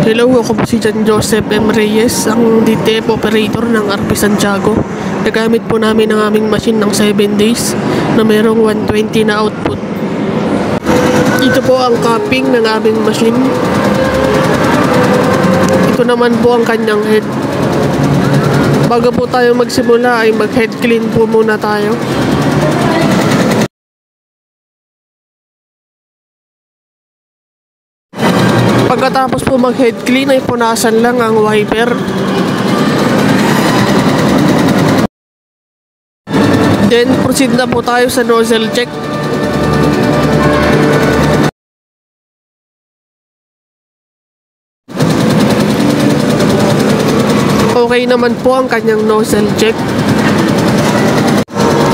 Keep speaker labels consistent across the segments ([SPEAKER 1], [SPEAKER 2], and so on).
[SPEAKER 1] Hello, ako po si John Joseph M. Reyes, ang DTF operator ng RP Santiago. Nagamit po namin ang aming machine ng 7 days na mayroong 120 na output. Ito po ang capping ng aming machine. Ito naman po ang kanyang head. Bago po tayo magsimula ay mag-head clean po muna tayo. Pagkatapos po mag-head clean ay punasan lang ang wiper. Then proceed na po tayo sa nozzle check. Okay naman po ang kanyang nozzle check.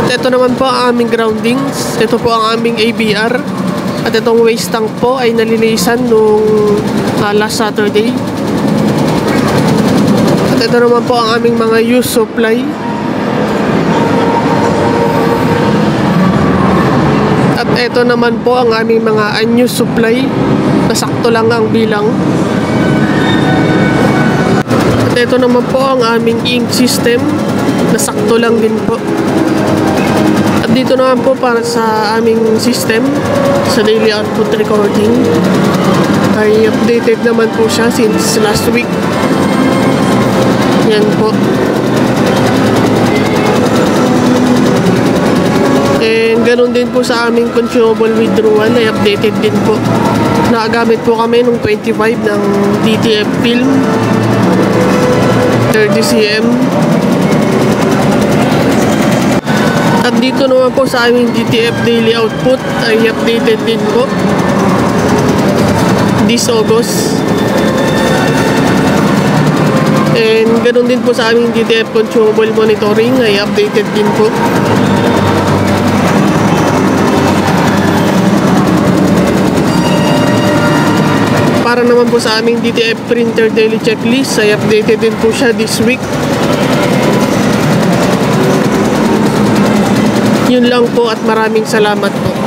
[SPEAKER 1] At ito naman po ang aming groundings. Ito po ang aming ABR. At itong waste tank po ay nalinisan nung last Saturday. At ito naman po ang aming mga used supply. At ito naman po ang aming mga unused supply na sakto lang ang bilang. At ito naman po ang aming ink system na sakto lang din po. At dito naman po para sa aming system sa daily output recording ay updated naman po siya since last week. Yan po. And ganun din po sa aming consumable withdrawal ay updated din po. Nakagamit po kami ng 25 ng DTF film 30cm. At dito naman po sa aming DTF daily output ay updated din po this August. And ganun din po sa aming DTF consumable monitoring ay updated din po. Para naman po sa aming DTF printer daily checklist ay updated din po siya this week. Yun lang po at maraming salamat po.